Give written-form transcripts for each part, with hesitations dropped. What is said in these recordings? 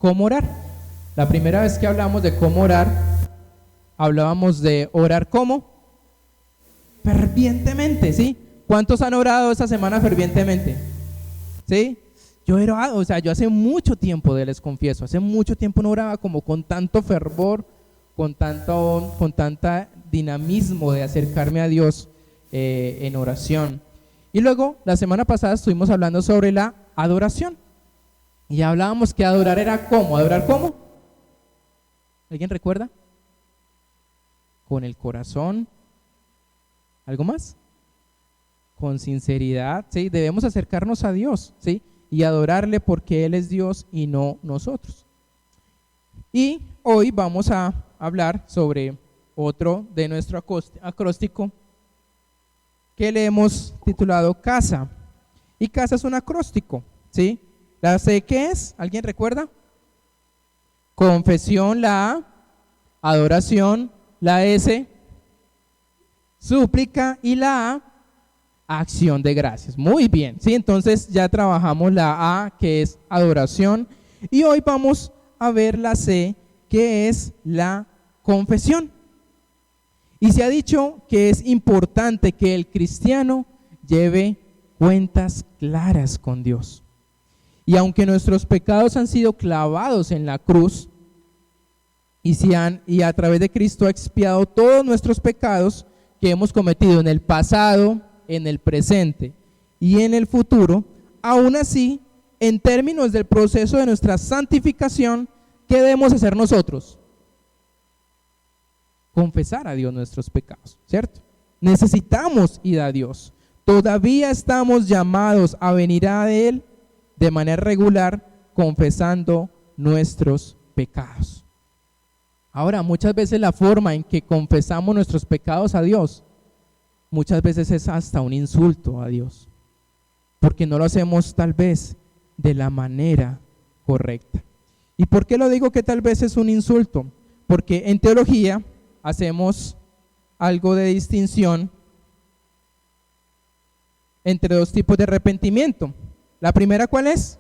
cómo orar. La primera vez que hablamos de cómo orar, hablábamos de orar ¿cómo? Fervientemente, ¿sí? ¿Cuántos han orado esta semana fervientemente? ¿Sí? Yo hace mucho tiempo, les confieso, hace mucho tiempo no oraba como con tanto fervor, con tanta dinamismo de acercarme a Dios en oración. Y luego, la semana pasada estuvimos hablando sobre la adoración. Y hablábamos que adorar era ¿cómo? ¿Adorar cómo? ¿Alguien recuerda? Con el corazón. ¿Algo más? Con sinceridad, ¿sí? Debemos acercarnos a Dios, ¿sí? Y adorarle porque Él es Dios y no nosotros. Y hoy vamos a hablar sobre otro de nuestro acróstico que le hemos titulado casa. Y casa es un acróstico, ¿sí? La C, ¿qué es? ¿Alguien recuerda? Confesión, la A, adoración, la S, súplica, y la A, acción de gracias. Muy bien, ¿sí? Entonces ya trabajamos la A, que es adoración, y hoy vamos a ver la C, que es la confesión. Y se ha dicho que es importante que el cristiano lleve cuentas claras con Dios. Y aunque nuestros pecados han sido clavados en la cruz y a través de Cristo ha expiado todos nuestros pecados que hemos cometido en el pasado, en el presente y en el futuro, aún así, en términos del proceso de nuestra santificación, ¿qué debemos hacer nosotros? Confesar a Dios nuestros pecados, ¿cierto? Necesitamos ir a Dios. Todavía estamos llamados a venir a Él de manera regular, confesando nuestros pecados. Ahora, muchas veces la forma en que confesamos nuestros pecados a Dios, muchas veces es hasta un insulto a Dios, porque no lo hacemos tal vez de la manera correcta. ¿Y por qué lo digo que tal vez es un insulto? Porque en teología hacemos algo de distinción entre dos tipos de arrepentimiento. La primera, ¿cuál es?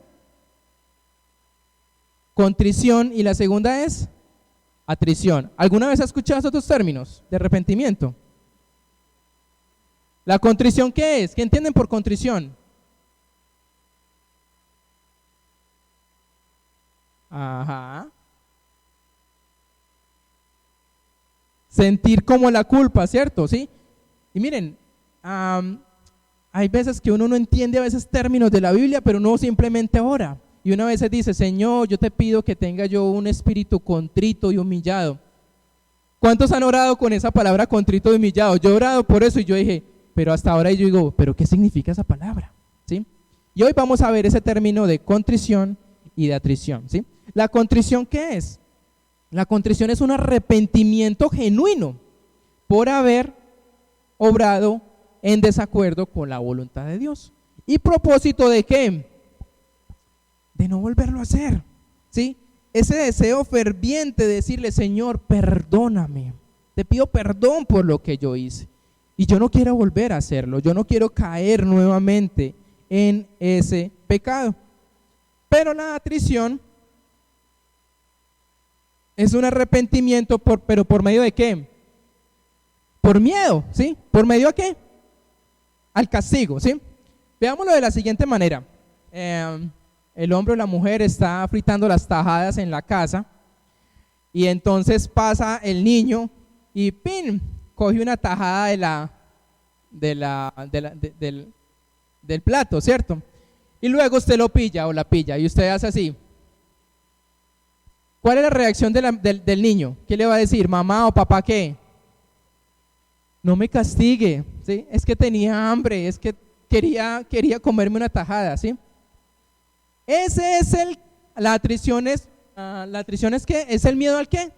Contrición, y la segunda es atrición. ¿Alguna vez has escuchado esos dos términos de arrepentimiento? ¿La contrición qué es? ¿Qué entienden por contrición? Ajá. Sentir como la culpa, ¿cierto? ¿Sí? Y miren, hay veces que uno no entiende a veces términos de la Biblia, pero uno simplemente ora. Y una vez dice, Señor, yo te pido que tenga yo un espíritu contrito y humillado. ¿Cuántos han orado con esa palabra contrito y humillado? Yo he orado por eso y yo dije, pero hasta ahora yo digo, ¿pero qué significa esa palabra? ¿Sí? Y hoy vamos a ver ese término de contrición y de atrición, ¿sí? ¿La contrición qué es? La contrición es un arrepentimiento genuino por haber obrado en desacuerdo con la voluntad de Dios. ¿Y propósito de qué? De no volverlo a hacer, ¿sí? Ese deseo ferviente de decirle, Señor, perdóname, te pido perdón por lo que yo hice y yo no quiero volver a hacerlo, yo no quiero caer nuevamente en ese pecado. Pero la atrición es un arrepentimiento, pero ¿por medio de qué? Por miedo, ¿sí? ¿Por medio a qué? Al castigo, ¿sí? Veámoslo de la siguiente manera. El hombre o la mujer está fritando las tajadas en la casa y entonces pasa el niño y ¡pin! Coge una tajada del plato, ¿cierto? Y luego usted lo pilla o la pilla y usted hace así. ¿Cuál es la reacción del niño? ¿Qué le va a decir? ¿Mamá o papá qué? No me castigue, ¿sí? Es que tenía hambre, es que quería comerme una tajada, ¿sí? Ese es la atrición es ¿qué? Es el miedo al ¿qué?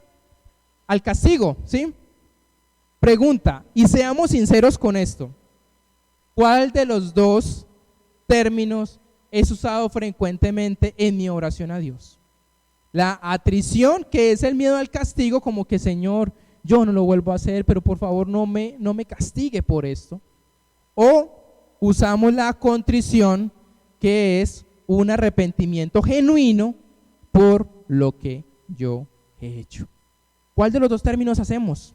Al castigo, ¿sí? Pregunta, y seamos sinceros con esto, ¿cuál de los dos términos es usado frecuentemente en mi oración a Dios? La atrición, que es el miedo al castigo, como que Señor, yo no lo vuelvo a hacer, pero por favor no me castigue por esto. O usamos la contrición, que es un arrepentimiento genuino por lo que yo he hecho. ¿Cuál de los dos términos hacemos?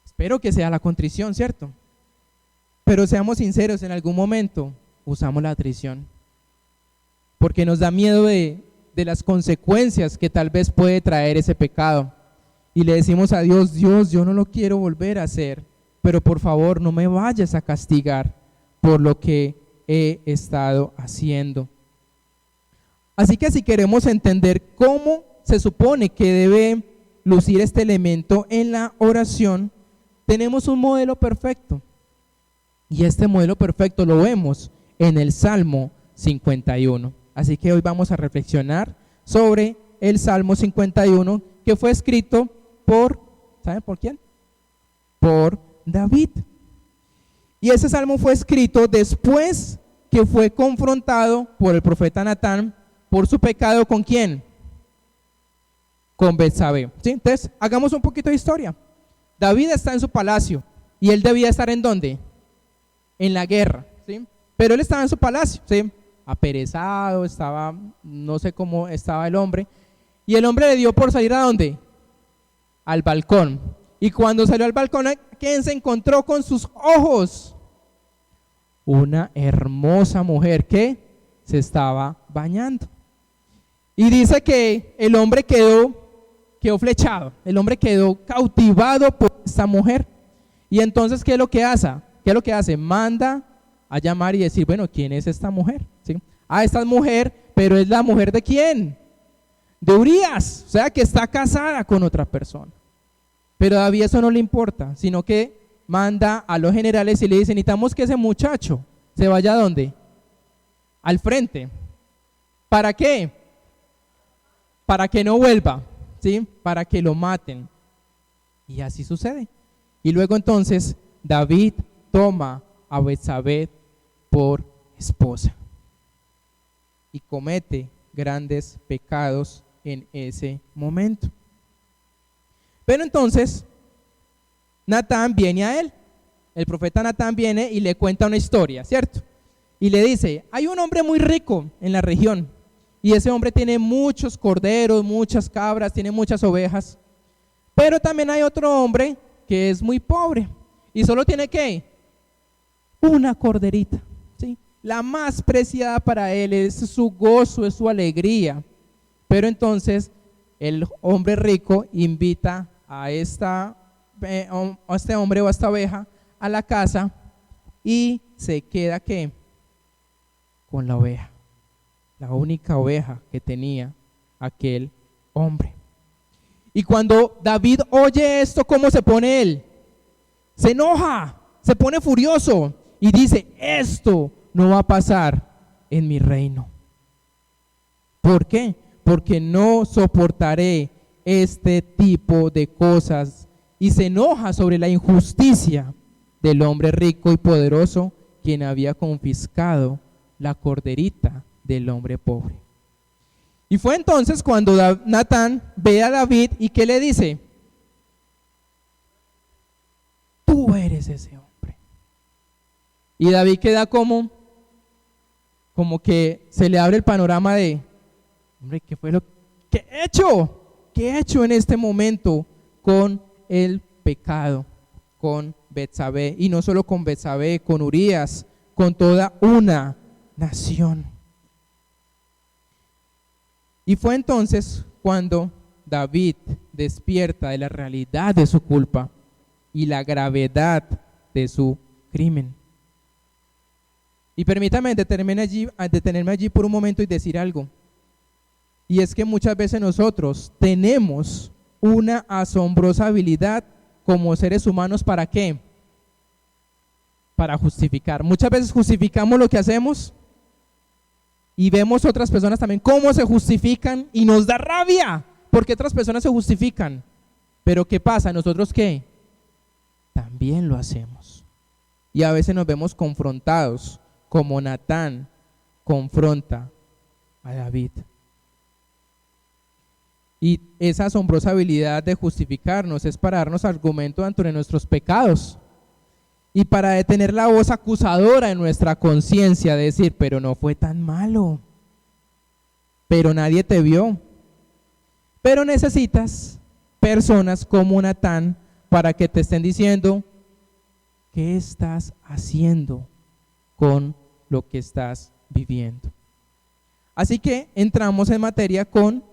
Espero que sea la contrición, ¿cierto? Pero seamos sinceros, en algún momento usamos la atrición, porque nos da miedo de las consecuencias que tal vez puede traer ese pecado. Y le decimos a Dios, Dios, yo no lo quiero volver a hacer, pero por favor no me vayas a castigar por lo que he estado haciendo. Así que si queremos entender cómo se supone que debe lucir este elemento en la oración, tenemos un modelo perfecto. Y este modelo perfecto lo vemos en el Salmo 51. Así que hoy vamos a reflexionar sobre el Salmo 51, que fue escrito por, ¿saben por quién? Por David. Y ese salmo fue escrito después que fue confrontado por el profeta Natán por su pecado. ¿Con quién? Con Betsabé. ¿Sí? Entonces, hagamos un poquito de historia. David está en su palacio y él debía estar ¿en dónde? En la guerra, ¿sí? Pero él estaba en su palacio, ¿sí? Aperezado, estaba, no sé cómo estaba el hombre, y el hombre le dio por salir ¿a dónde? Al balcón. Y cuando salió al balcón, ¿quién se encontró con sus ojos? Una hermosa mujer que se estaba bañando. Y dice que el hombre quedó flechado, el hombre quedó cautivado por esta mujer. Y entonces, ¿qué es lo que hace? Manda a llamar y decir, bueno, ¿quién es esta mujer? ¿Sí? Esta es mujer, pero ¿es la mujer de quién? De Urías, o sea que está casada con otra persona. Pero a David eso no le importa, sino que manda a los generales y le dice, necesitamos que ese muchacho se vaya ¿a dónde? Al frente. ¿Para qué? Para que no vuelva, ¿sí? Para que lo maten. Y así sucede. Y luego entonces David toma a Betsabé por esposa y comete grandes pecados en ese momento. Pero entonces Natán viene a él, el profeta Natán viene y le cuenta una historia, ¿cierto? Y le dice, hay un hombre muy rico en la región y ese hombre tiene muchos corderos, muchas cabras, tiene muchas ovejas, pero también hay otro hombre que es muy pobre y solo tiene ¿qué? Una corderita, ¿sí? La más preciada para él, es su gozo, es su alegría. Pero entonces el hombre rico invita a este hombre o a esta oveja a la casa y se queda ¿qué? Con la oveja, la única oveja que tenía aquel hombre. Y cuando David oye esto, ¿cómo se pone él? Se enoja, se pone furioso y dice, esto no va a pasar en mi reino. ¿Por qué? Porque no soportaré este tipo de cosas. Y se enoja sobre la injusticia del hombre rico y poderoso, quien había confiscado la corderita del hombre pobre. Y fue entonces cuando Natán ve a David y ¿qué le dice? Tú eres ese hombre. Y David queda como que se le abre el panorama de, hombre, ¿qué fue lo que he hecho? ¿Qué he hecho en este momento con el pecado, con Betsabé? Y no solo con Betsabé, con Urías, con toda una nación. Y fue entonces cuando David despierta de la realidad de su culpa y la gravedad de su crimen. Y permítame detenerme allí por un momento y decir algo. Y es que muchas veces nosotros tenemos una asombrosa habilidad como seres humanos, ¿para qué? Para justificar. Muchas veces justificamos lo que hacemos y vemos otras personas también cómo se justifican y nos da rabia porque otras personas se justifican. Pero ¿qué pasa? ¿Nosotros qué? También lo hacemos. Y a veces nos vemos confrontados como Natán confronta a David. Y esa asombrosa habilidad de justificarnos es para darnos argumento ante nuestros pecados y para detener la voz acusadora en nuestra conciencia, decir, pero no fue tan malo. pero nadie te vio. Pero necesitas personas como Natán para que te estén diciendo qué estás haciendo con lo que estás viviendo. Así que entramos en materia con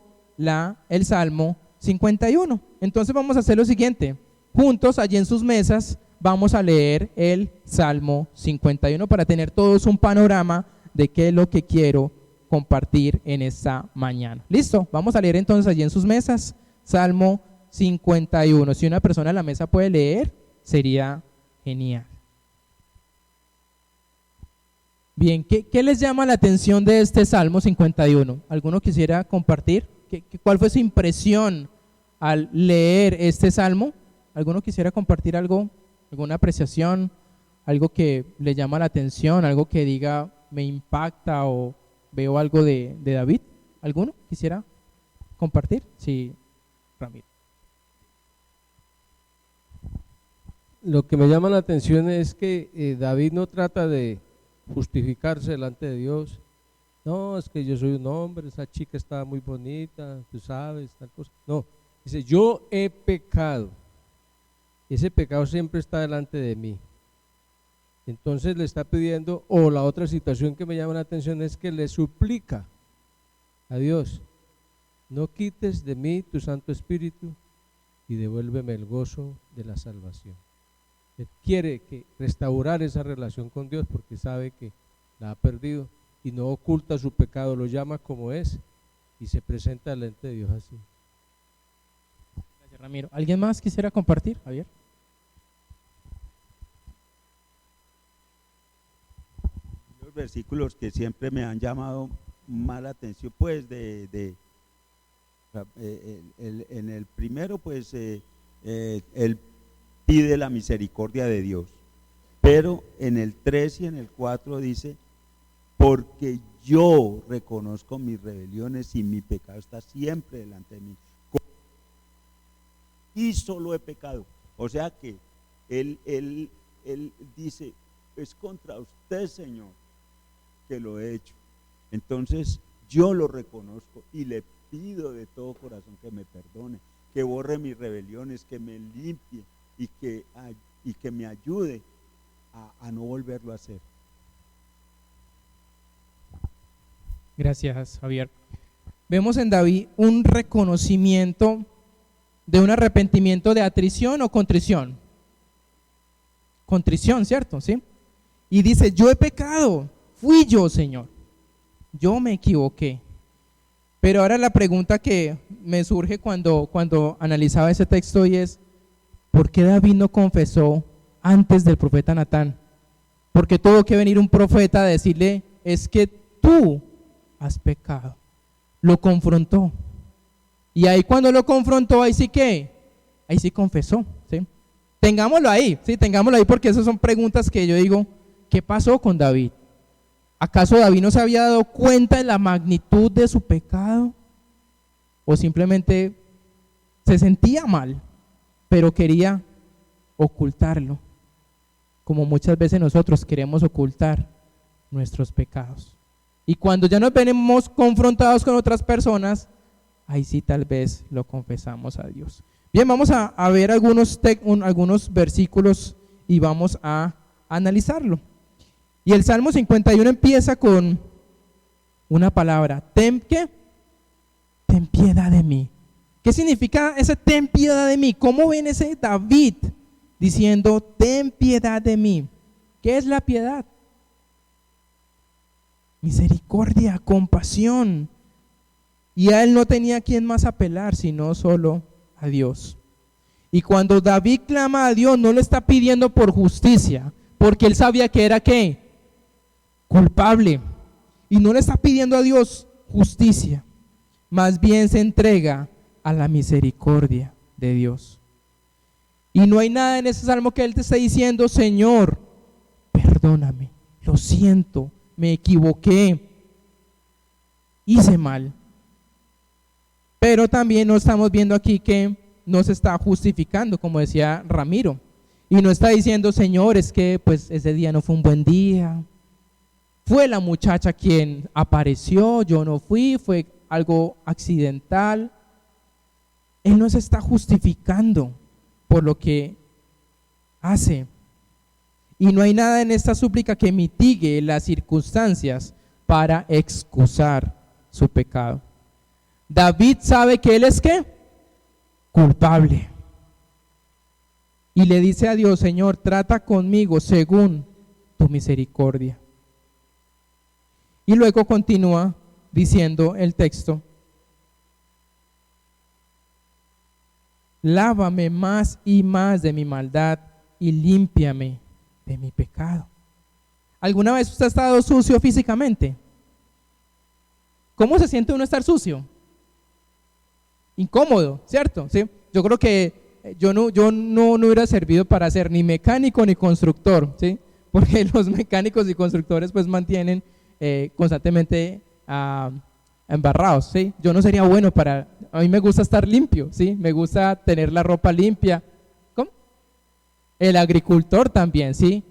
el Salmo 51. Entonces vamos a hacer lo siguiente. Juntos allí en sus mesas vamos a leer el Salmo 51 para tener todos un panorama de qué es lo que quiero compartir en esta mañana. ¿Listo? Vamos a leer entonces allí en sus mesas Salmo 51. Si una persona en la mesa puede leer, sería genial. Bien, ¿qué les llama la atención de este Salmo 51? ¿Alguno quisiera compartir? ¿Cuál fue su impresión al leer este Salmo? ¿Alguno quisiera compartir algo, alguna apreciación, algo que le llama la atención, algo que diga me impacta o veo algo de David? ¿Alguno quisiera compartir? Sí, Ramiro. Lo que me llama la atención es que David no trata de justificarse delante de Dios. No, es que yo soy un hombre, esa chica está muy bonita, tú sabes, tal cosa. No, dice, yo he pecado. Ese pecado siempre está delante de mí. Entonces le está pidiendo, o la otra situación que me llama la atención es que le suplica a Dios, no quites de mí tu Santo Espíritu y devuélveme el gozo de la salvación. Él quiere restaurar esa relación con Dios porque sabe que la ha perdido y no oculta su pecado, lo llama como es y se presenta delante de Dios así. Gracias, Ramiro. ¿Alguien más quisiera compartir, Javier? Los versículos que siempre me han llamado más la atención, pues en el primero, pues él pide la misericordia de Dios, pero en el 3 y en el 4 dice, porque yo reconozco mis rebeliones y mi pecado está siempre delante de mí, y solo he pecado. O sea que él dice, es contra usted, Señor, que lo he hecho. Entonces yo lo reconozco y le pido de todo corazón que me perdone, que borre mis rebeliones, que me limpie y que me ayude a no volverlo a hacer. Gracias, Javier. Vemos en David un reconocimiento de un arrepentimiento de atrición o contrición. Contrición, ¿cierto? ¿Sí? Y dice, yo he pecado, fui yo, Señor, yo me equivoqué. Pero ahora la pregunta que me surge cuando analizaba ese texto y es, ¿por qué David no confesó antes del profeta Natán? Porque tuvo que venir un profeta a decirle, es que tú has pecado. Lo confrontó. Y ahí cuando lo confrontó, ahí sí confesó, ¿sí? Tengámoslo ahí, ¿sí? Tengámoslo ahí porque esas son preguntas que yo digo, ¿qué pasó con David? ¿Acaso David no se había dado cuenta de la magnitud de su pecado? ¿O simplemente se sentía mal, pero quería ocultarlo? Como muchas veces nosotros queremos ocultar nuestros pecados. Y cuando ya nos venimos confrontados con otras personas, ahí sí tal vez lo confesamos a Dios. Bien, vamos a ver algunos versículos y vamos a analizarlo. Y el Salmo 51 empieza con una palabra, ten piedad de mí. ¿Qué significa ese ten piedad de mí? ¿Cómo ven ese David diciendo ten piedad de mí? ¿Qué es la piedad? Misericordia, compasión. Y a él no tenía a quién más apelar, sino solo a Dios. Y cuando David clama a Dios, no le está pidiendo por justicia, porque él sabía que era ¿qué? Culpable. Y no le está pidiendo a Dios justicia, más bien se entrega a la misericordia de Dios. Y no hay nada en ese salmo que él te esté diciendo, Señor, perdóname, lo siento, me equivoqué, hice mal. Pero también no estamos viendo aquí que no se está justificando, como decía Ramiro, y no está diciendo, Señor, es que pues ese día no fue un buen día, fue la muchacha quien apareció, yo no fui, fue algo accidental. Él no se está justificando por lo que hace. Y no hay nada en esta súplica que mitigue las circunstancias para excusar su pecado. David sabe que él es ¿qué? Culpable. Y le dice a Dios: Señor, trata conmigo según tu misericordia. Y luego continúa diciendo el texto: lávame más y más de mi maldad y límpiame de mi pecado. ¿Alguna vez usted ha estado sucio físicamente? ¿Cómo se siente uno estar sucio? Incómodo, ¿cierto? ¿Sí? Yo creo que yo no hubiera servido para ser ni mecánico ni constructor, ¿sí? Porque los mecánicos y constructores pues mantienen constantemente embarrados, ¿sí? Yo no sería bueno para, a mí me gusta estar limpio, ¿sí? Me gusta tener la ropa limpia. ¿Cómo? El agricultor también, ¿sí?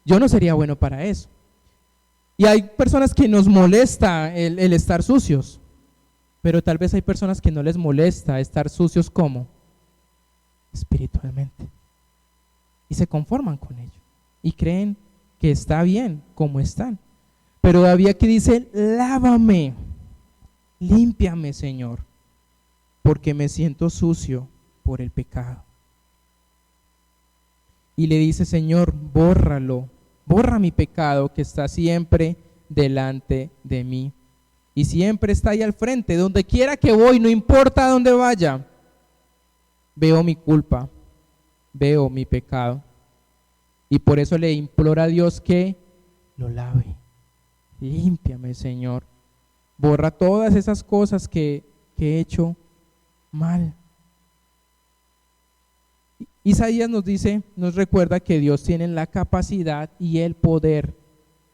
Yo no sería bueno para eso. Y hay personas que nos molesta el estar sucios, pero tal vez hay personas que no les molesta estar sucios como espiritualmente, y se conforman con ello y creen que está bien como están. Pero David aquí dice: lávame, límpiame, Señor, porque me siento sucio por el pecado. Y le dice: Señor, bórralo, borra mi pecado que está siempre delante de mí y siempre está ahí al frente, donde quiera que voy, no importa a dónde vaya, veo mi culpa, veo mi pecado, y por eso le implora a Dios que lo lave. Límpiame, Señor, borra todas esas cosas que he hecho mal. Isaías nos dice, nos recuerda que Dios tiene la capacidad y el poder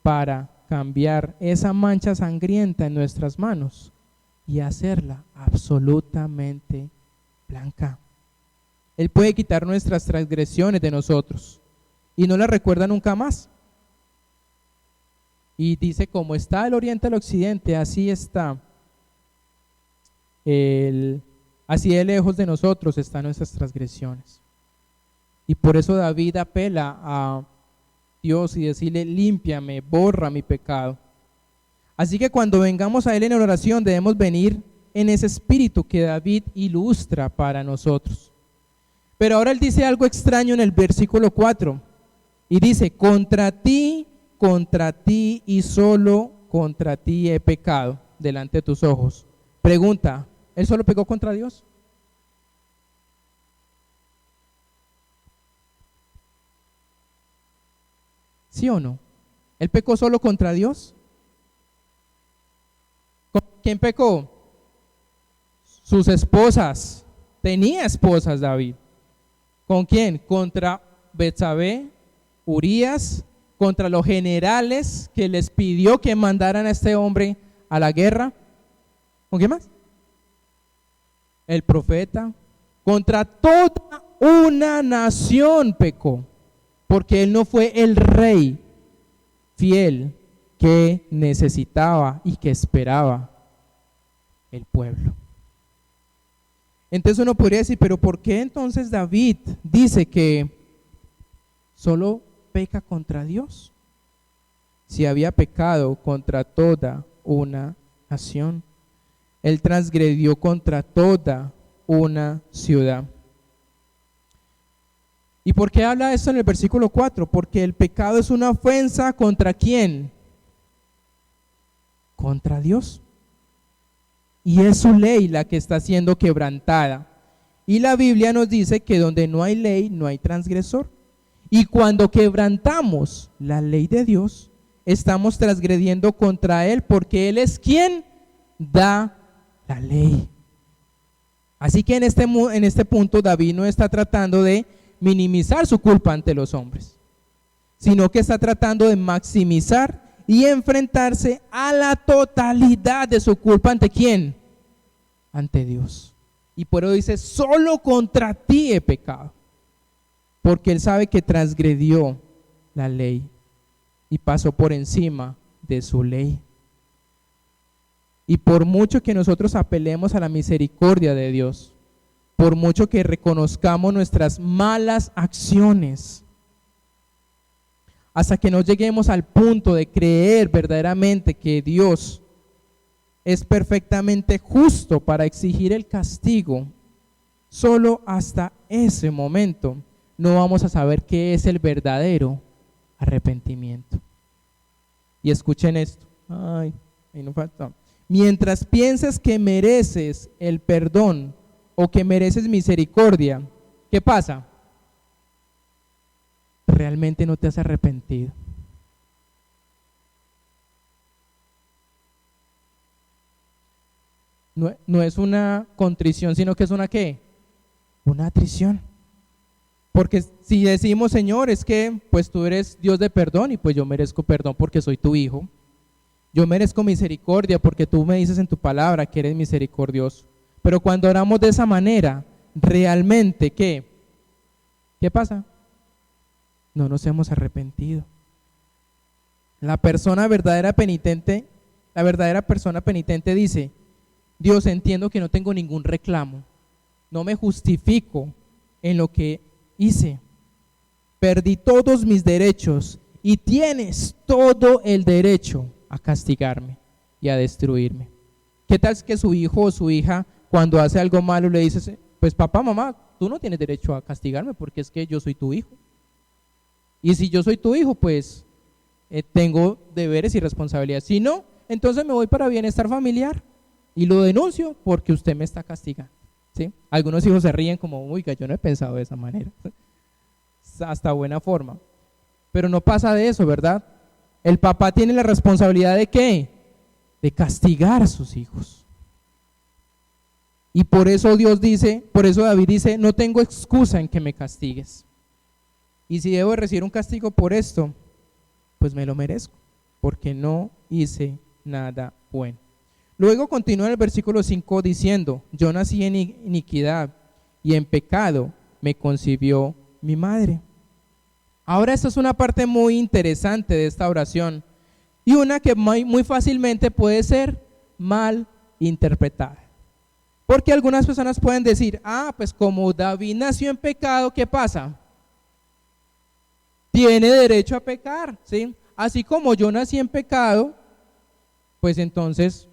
para cambiar esa mancha sangrienta en nuestras manos y hacerla absolutamente blanca. Él puede quitar nuestras transgresiones de nosotros y no las recuerda nunca más. Y dice: como está el oriente al occidente, así está así de lejos de nosotros están nuestras transgresiones. Y por eso David apela a Dios y decirle: límpiame, borra mi pecado. Así que cuando vengamos a Él en oración, debemos venir en ese espíritu que David ilustra para nosotros. Pero ahora Él dice algo extraño en el versículo 4 y dice: contra ti y solo contra ti he pecado delante de tus ojos. Pregunta: ¿Él solo pecó contra Dios? ¿Sí o no? ¿Él pecó solo contra Dios? ¿Con quién pecó? Sus esposas. Tenía esposas David. ¿Con quién? Contra Betsabé, Urías, contra los generales que les pidió que mandaran a este hombre a la guerra. ¿Con quién más? El profeta. Contra toda una nación pecó, porque él no fue el rey fiel que necesitaba y que esperaba el pueblo. Entonces uno podría decir: pero ¿por qué entonces David dice que solo peca contra Dios? Si había pecado contra toda una nación, él transgredió contra toda una ciudad. ¿Y por qué habla esto en el versículo 4? Porque el pecado es una ofensa ¿contra quién? Contra Dios. Y es su ley la que está siendo quebrantada. Y la Biblia nos dice que donde no hay ley, no hay transgresor. Y cuando quebrantamos la ley de Dios, estamos transgrediendo contra Él, porque Él es quien da la ley. Así que en este punto David no está tratando de minimizar su culpa ante los hombres, sino que está tratando de maximizar y enfrentarse a la totalidad de su culpa. ¿Ante quién? Ante Dios. Y por eso dice: solo contra ti he pecado, porque él sabe que transgredió la ley y pasó por encima de su ley. Y por mucho que nosotros apelemos a la misericordia de Dios, por mucho que reconozcamos nuestras malas acciones, hasta que no lleguemos al punto de creer verdaderamente que Dios es perfectamente justo para exigir el castigo, solo hasta ese momento no vamos a saber qué es el verdadero arrepentimiento. Y escuchen esto. Ay, ahí no falta. Mientras pienses que mereces el perdón o que mereces misericordia, ¿qué pasa? Realmente no te has arrepentido. No es una contrición, sino que es una ¿qué? Una atrición. Porque si decimos, Señor, es que pues tú eres Dios de perdón y pues yo merezco perdón porque soy tu hijo. Yo merezco misericordia porque tú me dices en tu palabra que eres misericordioso. Pero cuando oramos de esa manera, realmente ¿qué? ¿Qué pasa? No nos hemos arrepentido. La verdadera persona penitente dice, Dios, entiendo que no tengo ningún reclamo, no me justifico en lo que hice, perdí todos mis derechos y tienes todo el derecho a castigarme y a destruirme. ¿Qué tal que su hijo o su hija cuando hace algo malo le dice, pues papá, mamá, tú no tienes derecho a castigarme porque es que yo soy tu hijo? Y si yo soy tu hijo, pues tengo deberes y responsabilidades. Si no, entonces me voy para bienestar familiar y lo denuncio porque usted me está castigando. ¿Sí? Algunos hijos se ríen como, uy, yo no he pensado de esa manera. Hasta buena forma. Pero no pasa de eso, ¿verdad? El papá tiene la responsabilidad de ¿qué? De castigar a sus hijos. Y por eso David dice, no tengo excusa en que me castigues. Y si debo recibir un castigo por esto, pues me lo merezco, porque no hice nada bueno. Luego continúa en el versículo 5 diciendo, yo nací en iniquidad y en pecado me concibió mi madre. Ahora esta es una parte muy interesante de esta oración y una que muy fácilmente puede ser mal interpretada. Porque algunas personas pueden decir, pues como David nació en pecado, ¿qué pasa? Tiene derecho a pecar, ¿sí? Así como yo nací en pecado, pues entonces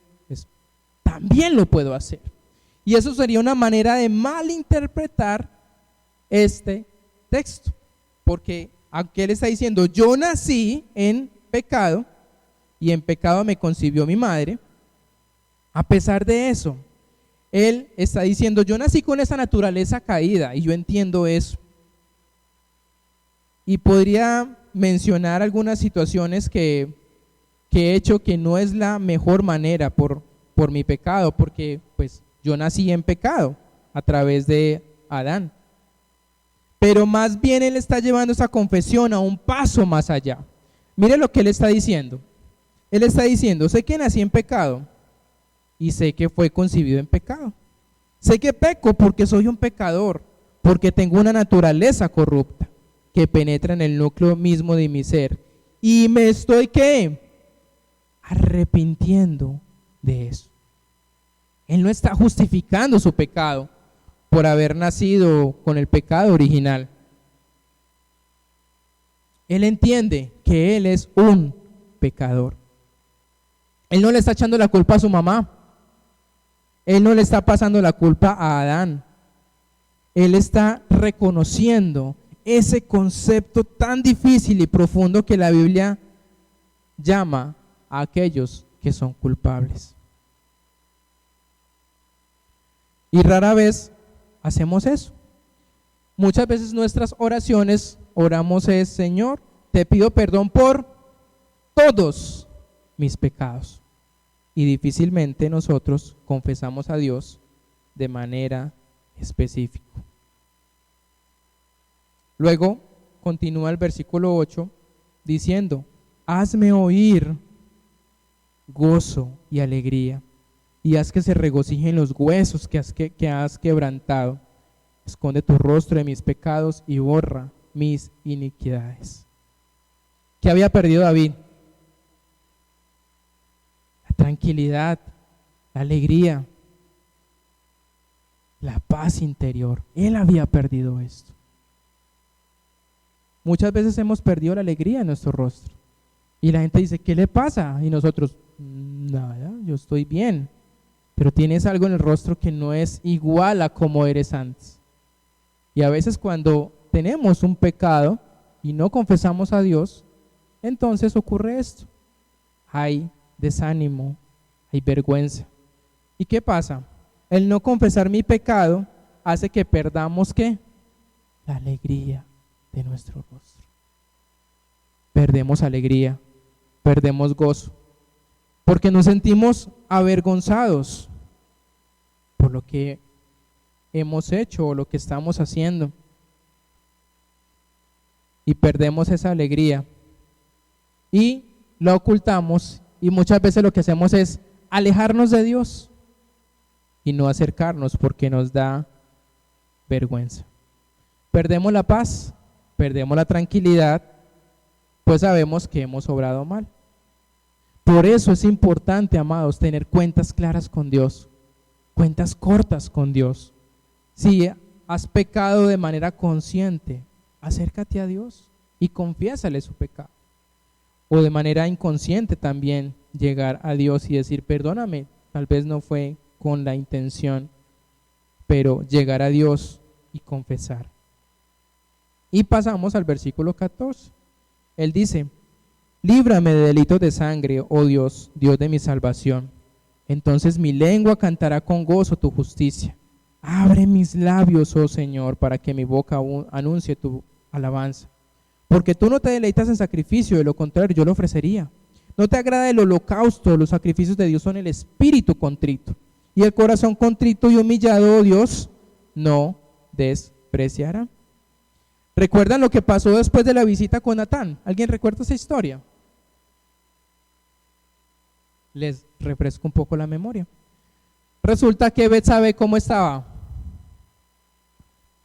también lo puedo hacer. Y eso sería una manera de malinterpretar este texto, porque aquí él está diciendo, yo nací en pecado y en pecado me concibió mi madre. A pesar de eso, él está diciendo, yo nací con esa naturaleza caída y yo entiendo eso. Y podría mencionar algunas situaciones que he hecho que no es la mejor manera por mi pecado, porque pues yo nací en pecado a través de Adán. Pero más bien él está llevando esa confesión a un paso más allá. Mire lo que él está diciendo. Él está diciendo, sé que nací en pecado y sé que fue concebido en pecado. Sé que peco porque soy un pecador, porque tengo una naturaleza corrupta que penetra en el núcleo mismo de mi ser. Y me estoy, ¿qué? Arrepintiendo de eso. Él no está justificando su pecado por haber nacido con el pecado original. Él entiende que él es un pecador. Él no le está echando la culpa a su mamá. Él no le está pasando la culpa a Adán. Él está reconociendo ese concepto tan difícil y profundo que la Biblia llama a aquellos que son culpables. Y rara vez hacemos eso. Muchas veces nuestras oraciones, oramos es, Señor, te pido perdón por todos mis pecados. Y difícilmente nosotros confesamos a Dios de manera específica. Luego continúa el versículo 8 diciendo, hazme oír gozo y alegría, y haz que se regocijen los huesos que has quebrantado. Esconde tu rostro de mis pecados y borra mis iniquidades. ¿Qué había perdido David? La tranquilidad, la alegría, la paz interior. Él había perdido esto. Muchas veces hemos perdido la alegría en nuestro rostro. Y la gente dice, ¿qué le pasa? Y nosotros, nada, yo estoy bien. Pero tienes algo en el rostro que no es igual a como eres antes. Y a veces cuando tenemos un pecado y no confesamos a Dios, entonces ocurre esto. Hay desánimo, hay vergüenza. ¿Y qué pasa? El no confesar mi pecado hace que perdamos ¿qué? La alegría de nuestro rostro. Perdemos alegría, perdemos gozo, porque nos sentimos avergonzados por lo que hemos hecho o lo que estamos haciendo. Y perdemos esa alegría y la ocultamos, y muchas veces lo que hacemos es alejarnos de Dios y no acercarnos porque nos da vergüenza. Perdemos la paz, perdemos la tranquilidad, pues sabemos que hemos obrado mal. Por eso es importante, amados, tener cuentas claras con Dios, cuentas cortas con Dios. Si has pecado de manera consciente, acércate a Dios y confiésale su pecado. O de manera inconsciente también llegar a Dios y decir, perdóname, tal vez no fue con la intención, pero llegar a Dios y confesar. Y pasamos al versículo 14. Él dice, líbrame de delitos de sangre, oh Dios, Dios de mi salvación. Entonces mi lengua cantará con gozo tu justicia. Abre mis labios, oh Señor, para que mi boca anuncie tu alabanza. Porque tú no te deleitas en sacrificio, de lo contrario yo lo ofrecería. No te agrada el holocausto, los sacrificios de Dios son el espíritu contrito. Y el corazón contrito y humillado, oh Dios, no despreciará. ¿Recuerdan lo que pasó después de la visita con Natán? ¿Alguien recuerda esa historia? Les refresco un poco la memoria. Resulta que Betsabé, ¿cómo estaba?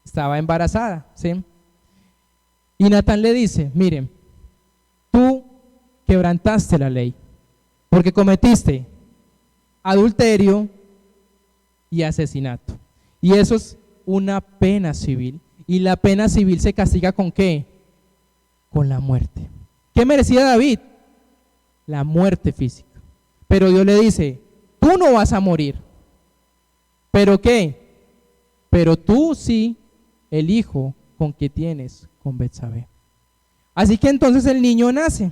Estaba embarazada, ¿sí? Y Natán le dice, miren, tú quebrantaste la ley, porque cometiste adulterio y asesinato. Y eso es una pena civil. Y la pena civil se castiga ¿con qué? Con la muerte. ¿Qué merecía David? La muerte física. Pero Dios le dice, tú no vas a morir. ¿Pero qué? Pero tú sí, el hijo con que tienes con Betsabé. Así que entonces el niño nace.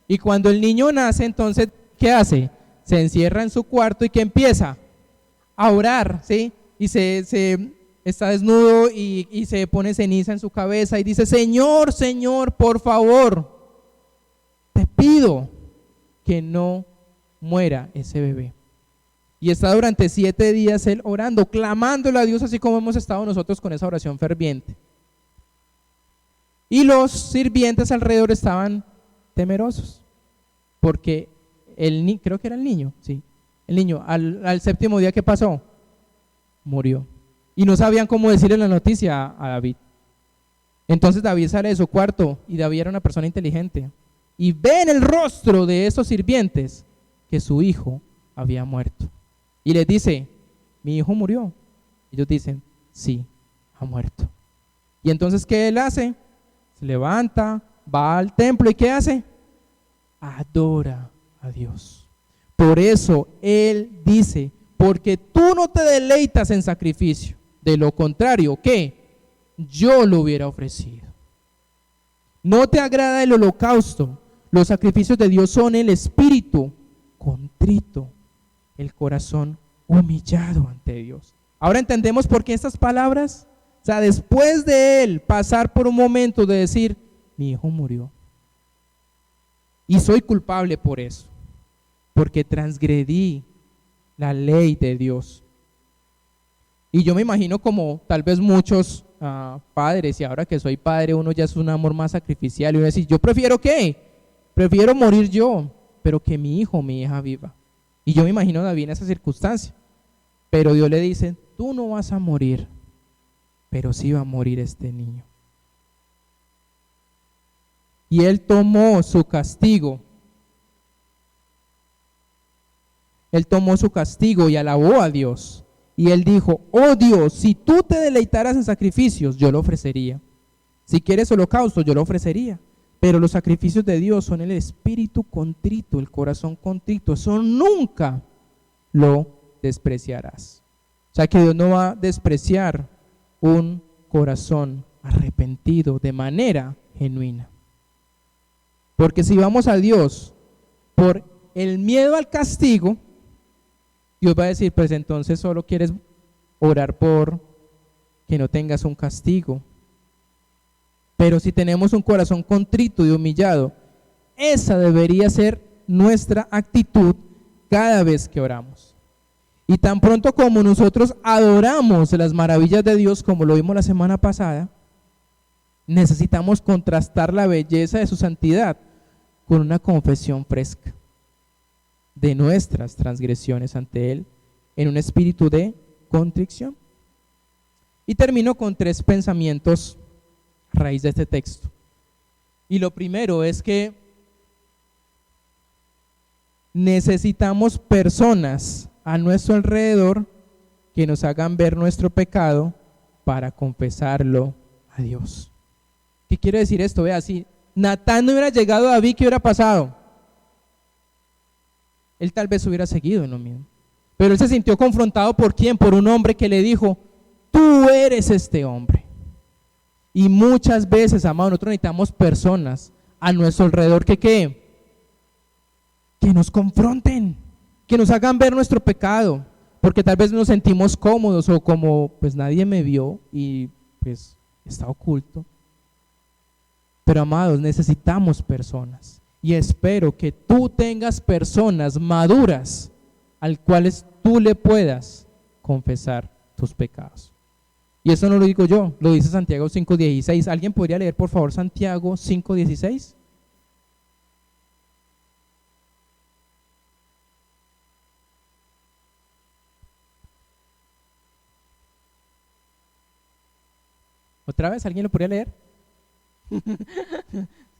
Y cuando el niño nace, entonces, ¿qué hace? Se encierra en su cuarto y ¿qué empieza? A orar, ¿sí? Y se está desnudo y se pone ceniza en su cabeza y dice, Señor, Señor, por favor, te pido que no muera ese bebé. Y está durante 7 días él orando, clamándole a Dios, así como hemos estado nosotros con esa oración ferviente. Y los sirvientes alrededor estaban temerosos, porque creo que era el niño, sí, el niño, al 7º día, ¿qué pasó? Murió. Y no sabían cómo decirle la noticia a David. Entonces David sale de su cuarto, y David era una persona inteligente, y ve en el rostro de esos sirvientes que su hijo había muerto. Y les dice, mi hijo murió. Ellos dicen, sí, ha muerto. Y entonces, ¿qué él hace? Se levanta, va al templo, ¿y qué hace? Adora a Dios. Por eso él dice, porque tú no te deleitas en sacrificio, de lo contrario, ¿qué? Yo lo hubiera ofrecido. No te agrada el holocausto. Los sacrificios de Dios son el espíritu contrito, el corazón humillado ante Dios. Ahora entendemos por qué estas palabras. O sea, después de él pasar por un momento de decir, mi hijo murió y soy culpable por eso, porque transgredí la ley de Dios. Y yo me imagino como tal vez muchos padres, y ahora que soy padre uno ya es un amor más sacrificial, y uno dice, yo prefiero ¿qué? Prefiero morir yo, pero que mi hijo o mi hija viva. Y yo me imagino a David en esa circunstancia, pero Dios le dice, tú no vas a morir, pero sí va a morir este niño. Y él tomó su castigo. Él tomó su castigo y alabó a Dios. Y él dijo, oh Dios, si tú te deleitaras en sacrificios, yo lo ofrecería. Si quieres holocausto, yo lo ofrecería. Pero los sacrificios de Dios son el espíritu contrito, el corazón contrito. Eso nunca lo despreciarás. O sea que Dios no va a despreciar un corazón arrepentido de manera genuina. Porque si vamos a Dios por el miedo al castigo, Dios va a decir, pues entonces solo quieres orar por que no tengas un castigo. Pero si tenemos un corazón contrito y humillado, esa debería ser nuestra actitud cada vez que oramos. Y tan pronto como nosotros adoramos las maravillas de Dios, como lo vimos la semana pasada, necesitamos contrastar la belleza de su santidad con una confesión fresca de nuestras transgresiones ante Él en un espíritu de contrición. Y termino con 3 pensamientos a raíz de este texto. Y lo primero es que necesitamos personas a nuestro alrededor que nos hagan ver nuestro pecado para confesarlo a Dios. ¿Qué quiere decir esto? Vea, si Natán no hubiera llegado a David, ¿qué hubiera pasado? Él tal vez hubiera seguido en lo mismo. Pero él se sintió confrontado ¿por quién? Por un hombre que le dijo, tú eres este hombre. Y muchas veces, amados, nosotros necesitamos personas a nuestro alrededor que nos confronten, que nos hagan ver nuestro pecado, porque tal vez nos sentimos cómodos o como pues nadie me vio y pues está oculto. Pero amados, necesitamos personas y espero que tú tengas personas maduras al cuales tú le puedas confesar tus pecados. Y eso no lo digo yo, lo dice Santiago 5:16. ¿Alguien podría leer por favor Santiago 5:16? ¿Otra vez? ¿Alguien lo podría leer?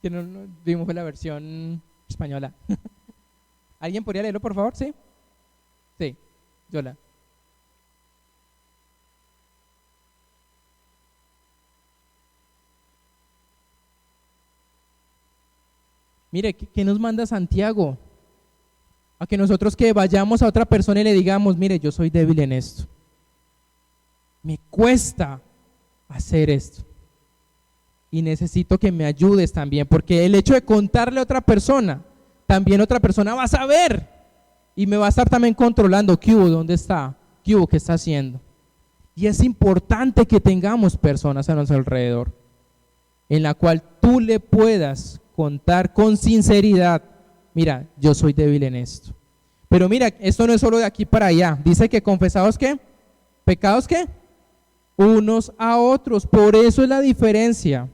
Que no vimos la versión española. ¿Alguien podría leerlo por favor? ¿Sí? Sí, Yola. Mire, ¿qué nos manda Santiago? A que nosotros que vayamos a otra persona y le digamos, mire, yo soy débil en esto. Me cuesta hacer esto. Y necesito que me ayudes también, porque el hecho de contarle a otra persona, también otra persona va a saber y me va a estar también controlando. ¿Qué hubo? ¿Dónde está? ¿Qué hubo? ¿Qué está haciendo? Y es importante que tengamos personas a nuestro alrededor en la cual tú le puedas contar con sinceridad, mira, yo soy débil en esto. Pero mira, esto no es solo de aquí para allá. Dice que confesados ¿qué? Pecados ¿qué? Unos a otros. Por eso es la diferencia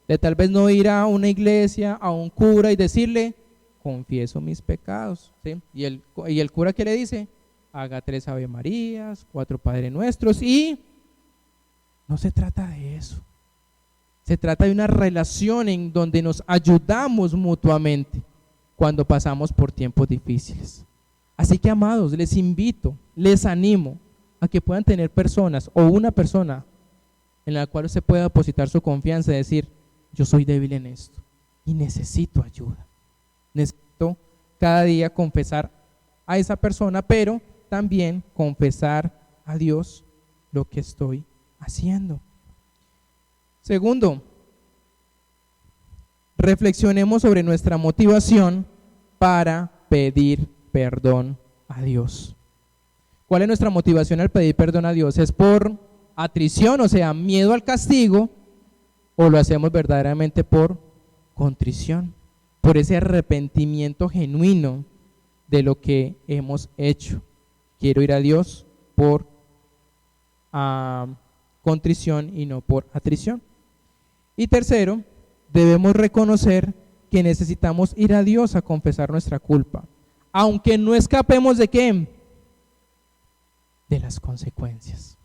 de tal vez no ir a una iglesia, a un cura y decirle, confieso mis pecados, ¿sí? Y el cura ¿qué le dice? Haga 3 Ave Marías, 4 Padre Nuestros, y no se trata de eso. Se trata de una relación en donde nos ayudamos mutuamente cuando pasamos por tiempos difíciles. Así que, amados, les invito, les animo a que puedan tener personas o una persona en la cual usted pueda depositar su confianza y decir, yo soy débil en esto y necesito ayuda. Necesito cada día confesar a esa persona, pero también confesar a Dios lo que estoy haciendo. Segundo, reflexionemos sobre nuestra motivación para pedir perdón a Dios. ¿Cuál es nuestra motivación al pedir perdón a Dios? ¿Es por atrición, o sea, miedo al castigo, o lo hacemos verdaderamente por contrición, por ese arrepentimiento genuino de lo que hemos hecho? Quiero ir a Dios por contrición y no por atrición. Y tercero, debemos reconocer que necesitamos ir a Dios a confesar nuestra culpa, aunque no escapemos ¿de qué? De las consecuencias.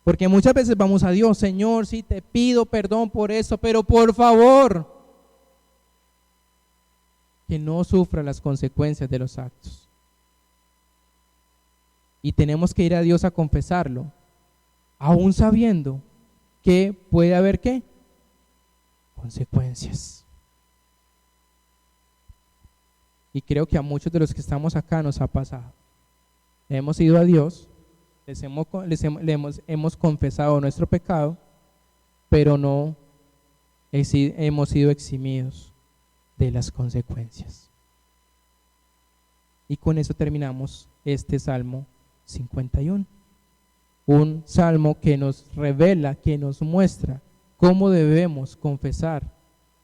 Porque muchas veces vamos a Dios, Señor, sí te pido perdón por eso, pero por favor, que no sufra las consecuencias de los actos. y tenemos que ir a Dios a confesarlo, aún sabiendo que puede haber ¿qué? Consecuencias. Y creo que a muchos de los que estamos acá nos ha pasado. Hemos ido a Dios, hemos confesado nuestro pecado, pero no hemos sido eximidos de las consecuencias. Y con eso terminamos este Salmo 51. Un salmo que nos revela, que nos muestra cómo debemos confesar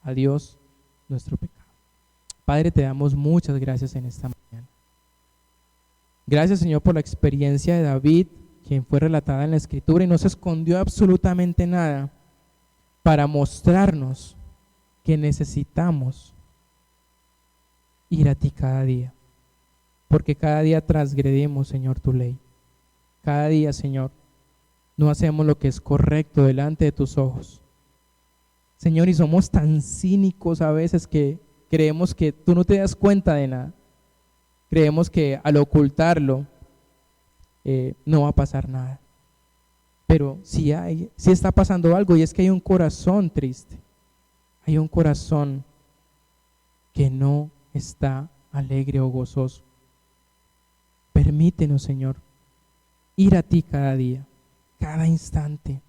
a Dios nuestro pecado. Padre, te damos muchas gracias en esta mañana. Gracias, Señor, por la experiencia de David, quien fue relatada en la Escritura y no se escondió absolutamente nada para mostrarnos que necesitamos ir a ti cada día, porque cada día transgredimos, Señor, tu ley. Cada día, Señor, no hacemos lo que es correcto delante de tus ojos. Señor, y somos tan cínicos a veces que creemos que tú no te das cuenta de nada. Creemos que al ocultarlo no va a pasar nada. Pero sí está pasando algo, y es que hay un corazón triste. Hay un corazón que no está alegre o gozoso. Permítenos, Señor, ir a ti cada día, cada instante,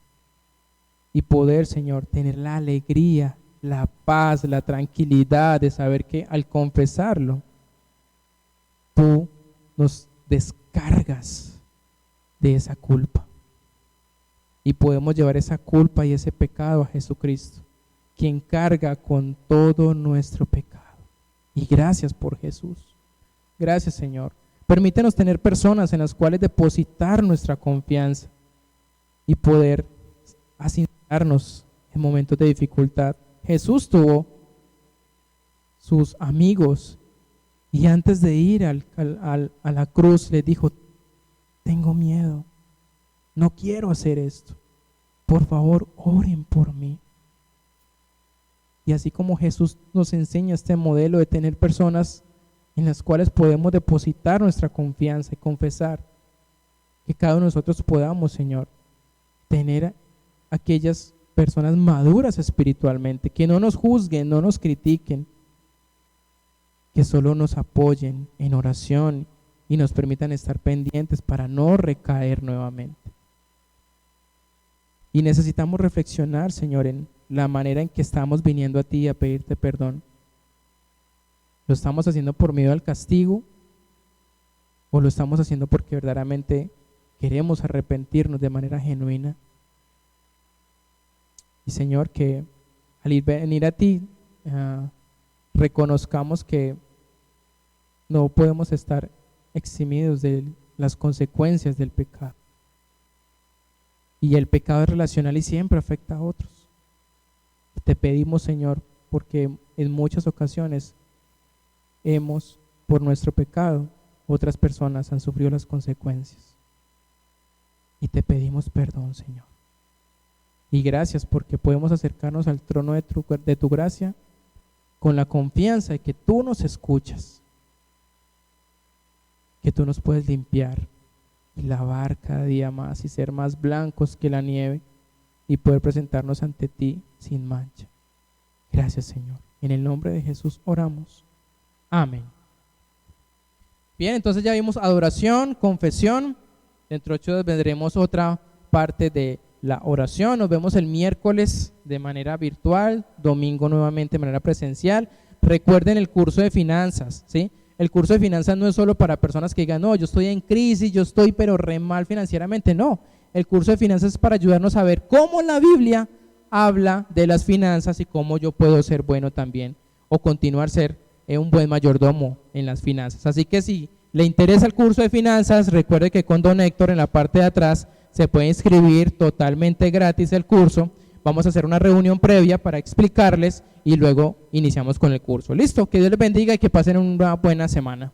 y poder, Señor, tener la alegría, la paz, la tranquilidad de saber que al confesarlo, tú nos descargas de esa culpa y podemos llevar esa culpa y ese pecado a Jesucristo, quien carga con todo nuestro pecado. Y gracias por Jesús. Gracias, Señor. Permítenos tener personas en las cuales depositar nuestra confianza y poder asignarnos en momentos de dificultad. Jesús tuvo sus amigos y antes de ir a la cruz le dijo: tengo miedo, no quiero hacer esto, por favor oren por mí. Y así como Jesús nos enseña este modelo de tener personas en las cuales podemos depositar nuestra confianza y confesar, que cada uno de nosotros podamos, Señor, tener aquellas personas maduras espiritualmente, que no nos juzguen, no nos critiquen, que solo nos apoyen en oración y nos permitan estar pendientes para no recaer nuevamente. Y necesitamos reflexionar, Señor, en la manera en que estamos viniendo a ti a pedirte perdón. ¿Lo estamos haciendo por miedo al castigo? ¿O lo estamos haciendo porque verdaderamente queremos arrepentirnos de manera genuina? Y, Señor, que al venir a ti, reconozcamos que no podemos estar eximidos de las consecuencias del pecado. Y el pecado es relacional y siempre afecta a otros. Te pedimos, Señor, porque en muchas ocasiones por nuestro pecado, otras personas han sufrido las consecuencias. Y te pedimos perdón, Señor. Y gracias porque podemos acercarnos al trono de tu gracia con la confianza de que tú nos escuchas, que tú nos puedes limpiar y lavar cada día más y ser más blancos que la nieve y poder presentarnos ante ti sin mancha. Gracias, Señor. En el nombre de Jesús oramos. Amén. Bien, entonces ya vimos adoración, confesión. Dentro de 8 días vendremos otra parte de la oración. Nos vemos el miércoles de manera virtual, domingo nuevamente de manera presencial. Recuerden el curso de finanzas, ¿sí? El curso de finanzas no es solo para personas que digan: no, yo estoy en crisis, yo estoy pero re mal financieramente. No, el curso de finanzas es para ayudarnos a ver cómo la Biblia habla de las finanzas y cómo yo puedo ser bueno también o continuar ser un buen mayordomo en las finanzas. Así que si le interesa el curso de finanzas, recuerde que con don Héctor en la parte de atrás se puede inscribir totalmente gratis el curso. Vamos a hacer una reunión previa para explicarles y luego iniciamos con el curso. Listo, que Dios les bendiga y que pasen una buena semana.